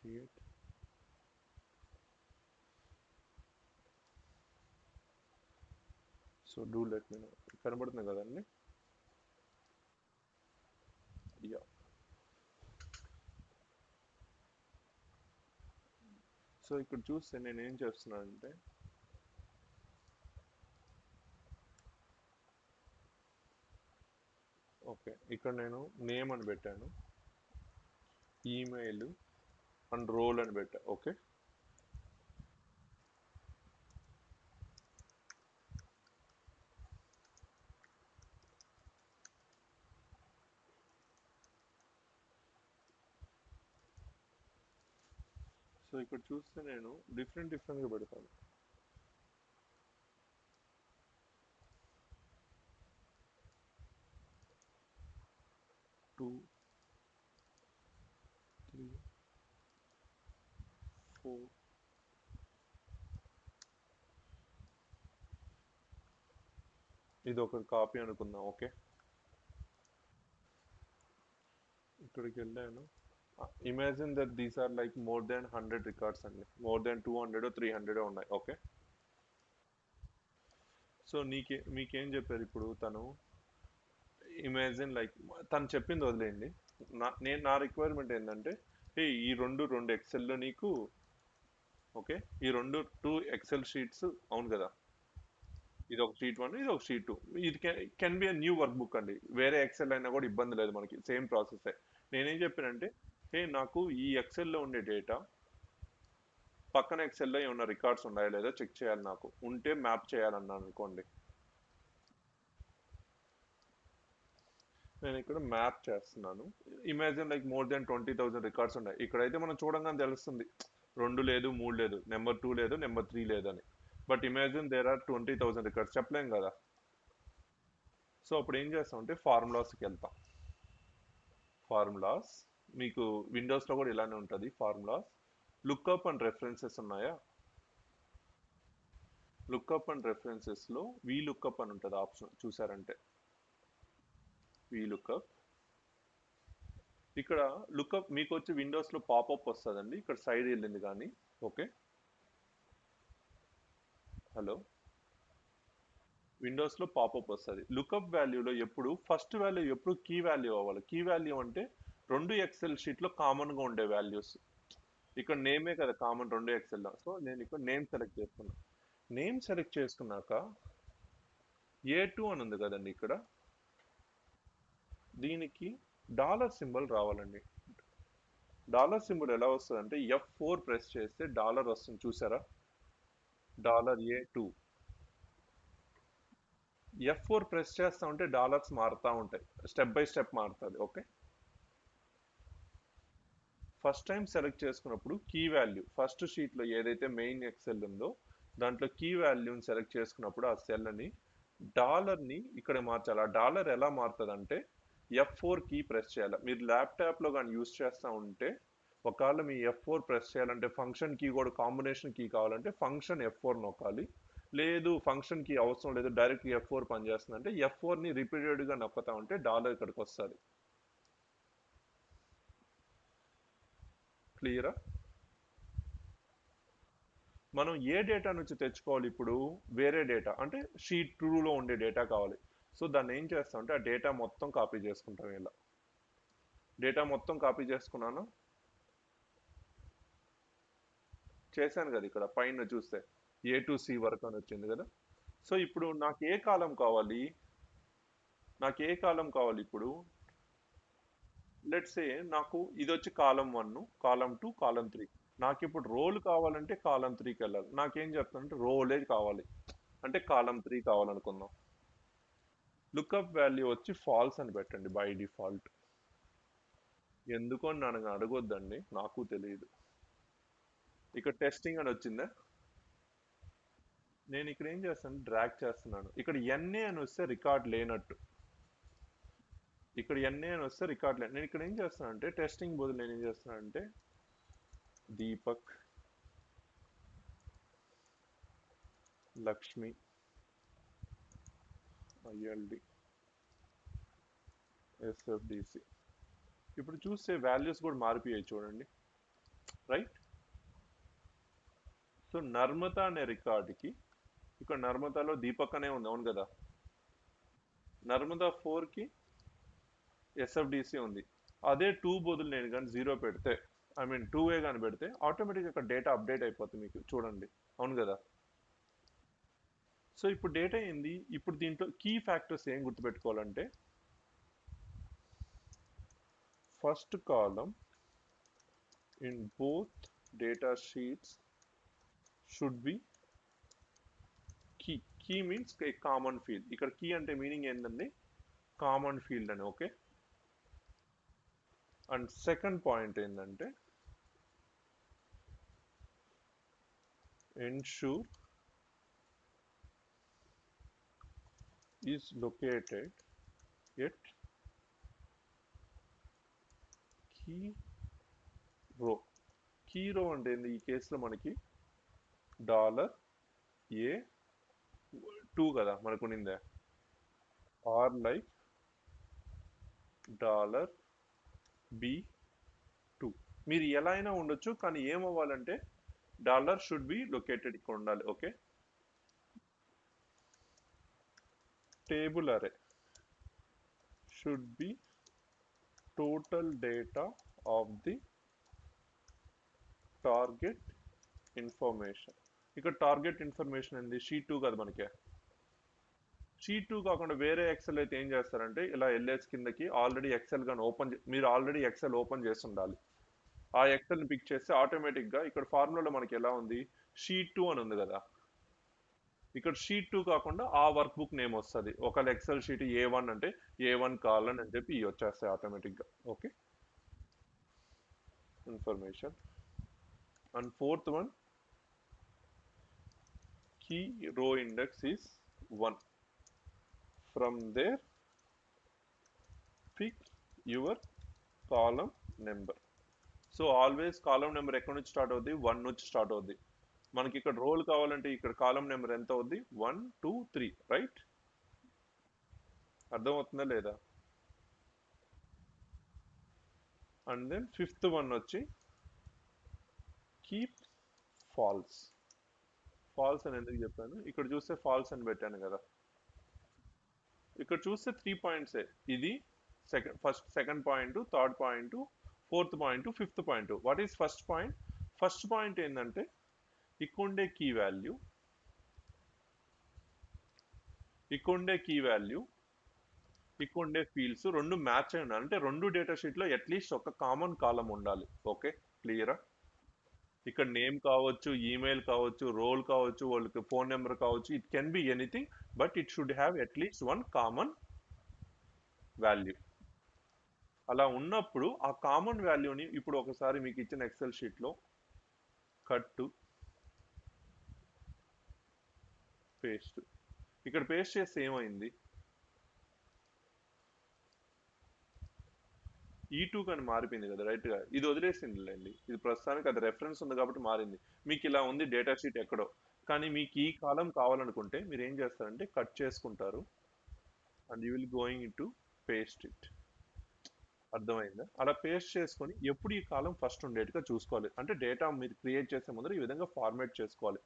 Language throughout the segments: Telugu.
Create. So do let me know. కనబడుతుంది కదండి. యా. సో ఇక్కడ చూస్తే నేను ఏం చేస్తున్నానంటే ఓకే, ఇక్కడ నేను నేమ్ అని పెట్టాను, ఈమెయిల్ అండ్ రోల్ అని పెట్టా. ఓకే. సో ఇక్కడ చూస్తే నేను డిఫరెంట్గా పెడతాను. 2, 3, 4. ఇది ఒక కాపీ అనుకుందాం. ఓకే. ఇక్కడికి వెళ్ళాను. Imagine that these are like more than 100 records అండి, మోర్ దాన్ 200 300 ఉన్నాయి. ఓకే. సో మీకేం చెప్పారు ఇప్పుడు తను? ఇమాజిన్ లైక్ తను చెప్పింది వదిలేయండి. నా రిక్వైర్మెంట్ ఏంటంటే ఈ రెండు ఎక్సెల్లో నీకు, ఓకే, ఈ టూ ఎక్సెల్ షీట్స్, అవును కదా, ఇది ఒక షీట్ 1, ఇది ఒక షీట్ 2. ఇది can be new work book అండి, వేరే ఎక్సెల్ అయినా కూడా ఇబ్బంది లేదు మనకి, సేమ్ ప్రాసెస్. నేనేం చెప్పానంటే నాకు ఈ ఎక్సెల్లో ఉండే డేటా పక్కన ఎక్సెల్లో ఏమన్నా రికార్డ్స్ ఉన్నాయో లేదో చెక్ చేయాలి, నాకు ఉంటే మ్యాప్ చేయాలన్నాను అనుకోండి. నేను ఇక్కడ మ్యాప్ చేస్తున్నాను. Imagine like more than 20,000 records ఉన్నాయి. ఇక్కడైతే మనం చూడంగానే తెలుస్తుంది 2 లేదు, 3 లేదు, నెంబర్ 2 లేదు, నెంబర్ 3 లేదని. But imagine there are 20,000 records, చెప్పలేం కదా. సో అప్పుడు ఏం చేస్తామంటే ఫార్ములాస్కి వెళ్తాం. ఫార్ములాస్, మీకు విండోస్లో కూడా ఇలానే ఉంటుంది. ఫార్ములాస్, లుక్అప్ అండ్ రెఫరెన్సెస్ ఉన్నాయా? లుక్అప్ అండ్ రెఫరెన్సెస్లో వి లుక్అప్ అని ఉంటుంది ఆప్షన్, చూసారంటే వి లుక్అప్. ఇక్కడ లుక్అప్ మీకు వచ్చి విండోస్లో పాపప్ వస్తుందండి, ఇక్కడ సైడ్ వెళ్ళింది కానీ. ఓకే. హలో. విండోస్లో పాపప్ వస్తుంది. లుక్అప్ వాల్యూలో ఎప్పుడు ఫస్ట్ వాల్యూ ఎప్పుడు కీ వాల్యూ అవ్వాలి. కీ వాల్యూ అంటే రెండు ఎక్సెల్ షీట్లో కామన్గా ఉండే వాల్యూస్. ఇక్కడ నేమే కదా కామన్ రెండు ఎక్సెల్లో. సో నేను ఇక్కడ నేమ్ సెలెక్ట్ చేసుకున్నా. నేమ్ సెలెక్ట్ చేసుకున్నాక A2 అని ఉంది కదండి ఇక్కడ, దీనికి డాలర్ సింబల్ రావాలండి. డాలర్ సింబల్ ఎలా వస్తుంది అంటే F4 ప్రెస్ చేస్తే డాలర్ వస్తుంది, చూసారా? $A2. F4 ప్రెస్ చేస్తా ఉంటే డాలర్స్ మారుతూ ఉంటాయి, స్టెప్ బై స్టెప్ మారుతుంది. ఓకే. ఫస్ట్ టైం సెలెక్ట్ చేసుకున్నప్పుడు కీ వాల్యూ ఫస్ట్ షీట్లో ఏదైతే మెయిన్ ఎక్సెల్ ఉందో దాంట్లో కీ వాల్యూని సెలెక్ట్ చేసుకున్నప్పుడు ఆ సెల్ని డాలర్ని ఇక్కడ మార్చాలి. ఆ డాలర్ ఎలా మారుతుంది అంటే F4 కీ ప్రెస్ చేయాలి. మీరు ల్యాప్టాప్లో కానీ యూస్ చేస్తూ ఉంటే ఒకవేళ మీ F4 ప్రెస్ చేయాలంటే ఫంక్షన్ కీ కూడా కాంబినేషన్ కీ కావాలంటే ఫంక్షన్ F4 నొక్కాలి. లేదు ఫంక్షన్ కీ అవసరం లేదు, డైరెక్ట్ F4 పనిచేస్తుంది అంటే F4ని రిపీటెడ్గా నొక్కుతా ఉంటే డాలర్ ఇక్కడికి వస్తుంది. క్లియరా? మనం ఏ డేటా నుంచి తెచ్చుకోవాలి ఇప్పుడు? వేరే డేటా అంటే షీట్ 2లో ఉండే డేటా కావాలి. సో దాన్ని ఏం చేస్తామంటే ఆ డేటా మొత్తం కాపీ చేసుకుంటాం. ఇలా డేటా మొత్తం కాపీ చేసుకున్నాను, చేశాను కదా. ఇక్కడ పైన చూస్తే A to C వరకు అని వచ్చింది కదా. సో ఇప్పుడు నాకు ఏ కాలం కావాలి ఇప్పుడు? లెట్స్ సే నాకు ఇది వచ్చి కాలం 1, కాలం 2, కాలం 3. నాకు ఇప్పుడు రోల్ కావాలంటే కాలం 3కి వెళ్ళాలి. నాకేం చెప్తానంటే రోలే కావాలి అంటే కాలం 3 కావాలనుకుందాం. లుక్అప్ వాల్యూ వచ్చి ఫాల్స్ అని పెట్టండి బై డిఫాల్ట్. ఎందుకో నన్ను అడగొద్దండి, నాకు తెలియదు. ఇక్కడ టెస్టింగ్ అని వచ్చిందా? నేను ఇక్కడ ఏం చేస్తాను, డ్రాగ్ చేస్తున్నాను. ఇక్కడ ఎన్ఏ అని వస్తే రికార్డ్ లేనట్టు, ఇక్కడ ఎన్ఏ అని వస్తే రికార్డ్ లేదు. నేను ఇక్కడ ఏం చేస్తానంటే టెస్టింగ్ బదులు నేను ఏం చేస్తానంటే దీపక్, లక్ష్మి, ILD, SFDC. ఇప్పుడు చూస్తే వాల్యూస్ కూడా మారిపోయాయి చూడండి. రైట్. సో నర్మత అనే రికార్డుకి ఇక్కడ నర్మదాలో దీపక్ అనే ఉంది, అవును కదా. నర్మదా 4 కి ఎస్ఎఫ్డిసి ఉంది. అదే 2 బదులు నేను కానీ 0 పెడితే, ఐ మీన్ 2A కానీ పెడితే ఆటోమేటిక్గా ఇక్కడ డేటా అప్డేట్ అయిపోతుంది మీకు చూడండి, అవును కదా. సో ఇప్పుడు డేటా ఏంది, ఇప్పుడు దీంట్లో కీ ఫ్యాక్టర్స్ ఏం గుర్తుపెట్టుకోవాలంటే, first column in both data sheets should be key. Key means a common field. ఇక్కడ కీ అంటే మీనింగ్ ఏంటండి, కామన్ ఫీల్డ్ అని. ఓకే. అండ్ సెకండ్ పాయింట్ ఏంటంటే ensure is located at key row. Key row అంటే ఏంది, ఈ కేసులో మనకి $A2 కదా మనకు ఉన్నిందే, ఆర్ లైక్ $B2. మీరు ఎలా అయినా ఉండొచ్చు, కానీ ఏమవ్వాలంటే డాలర్ షుడ్ బి లొకేటెడ్ ఇక్కడ ఉండాలి. ఓకే. టేబుల్ అరే should be total data of the target information. ఇక్కడ టార్గెట్ ఇన్ఫర్మేషన్ ఏంది, షీట్ 2 కదా మనకి. షీట్ 2 కాకుండా వేరే ఎక్సెల్ అయితే ఏం చేస్తారంటే, ఇలా ఎల్ఎస్ కిందకి ఆల్రెడీ ఎక్సెల్ కానీ మీరు ఆల్రెడీ ఎక్సెల్ ఓపెన్ చేసి ఉండాలి. ఆ ఎక్సెల్ ని పిక్ చేస్తే ఆటోమేటిక్ గా ఇక్కడ ఫార్ములాలో మనకి ఎలా ఉంది, షీట్ 2 అని ఉంది కదా. ఇక్కడ షీట్ 2 కాకుండా ఆ వర్క్ బుక్ నేమ్ వస్తుంది. ఒకవేళ ఎక్సెల్ షీట్ A1 అంటే A1 కాలన్ అని చెప్పి వచ్చేస్తాయి ఆటోమేటిక్ గా. Okay. Information. And fourth one, key row index is 1. From there pick your column number. So always column number ఎక్కడి నుంచి స్టార్ట్ అవుద్ది, 1 నుంచి స్టార్ట్ అవుద్ది. మనకి ఇక్కడ రోల్ కావాలంటే ఇక్కడ కాలమ్ నెంబర్ ఎంత అవుద్ది, 1 2 3. రైట్. అర్థమవుతుందా లేదా. అండ్ దెన్ ఫిఫ్త్ వన్ వచ్చి కీప్ ఫాల్స్. ఫాల్స్ అని ఎందుకు చెప్పాను, ఇక్కడ చూస్తే ఫాల్స్ అని పెట్టాను కదా. ఇక్కడ చూస్తే 3 పాయింట్సే. ఇది second point, third point, fourth point, fifth point. What is first point. First point ఏంటంటే ఇక్కడుండే కీ వాల్యూ, ఇక్కడుండే కీ వాల్యూ, ఇక్కడుండే ఫీల్డ్స్ రెండు మ్యాచ్ అయి ఉండాలి. అంటే రెండు డేటా షీట్ లో అట్లీస్ట్ ఒక కామన్ కాలం ఉండాలి. ఓకే, క్లియరా. ఇక్కడ నేమ్ కావచ్చు, ఈమెయిల్ కావచ్చు, రోల్ కావచ్చు, వాళ్ళకి ఫోన్ నెంబర్ కావచ్చు, it can be anything, but it should have at least one common value. అలా ఉన్నప్పుడు ఆ కామన్ వాల్యూని ఇప్పుడు ఒకసారి మీకు ఇచ్చిన ఎక్సెల్ షీట్ లో కట్ పేస్ట్. ఇక్కడ పేస్ట్ చేస్తే ఏమైంది, E2 కానీ మారిపోయింది కదా. రైట్ గా ఇది వదిలేసిందిలేండి, ఇది ప్రస్తుతానికి అది రెఫరెన్స్ ఉంది కాబట్టి మారింది. మీకు ఇలా ఉంది డేటా షీట్ ఎక్కడో, కానీ మీకు ఈ కాలం కావాలనుకుంటే మీరు ఏం చేస్తారంటే కట్ చేసుకుంటారు and you will going to paste it. అర్థమైందా. అలా పేస్ట్ చేసుకొని ఎప్పుడు ఈ కాలం ఫస్ట్ ఉండేట్టుగా చూసుకోవాలి. అంటే డేటా మీరు క్రియేట్ చేసే ముందర ఈ విధంగా ఫార్మాట్ చేసుకోవాలి.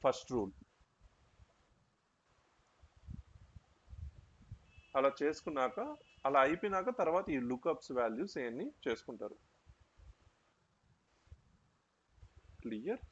First rule. అలా చేసుకున్నాక, అలా అయిపోయినాక తర్వాత ఈ లుక్అప్స్ వాల్యూస్ ఇవన్నీ చేసుకుంటారు. క్లియర్.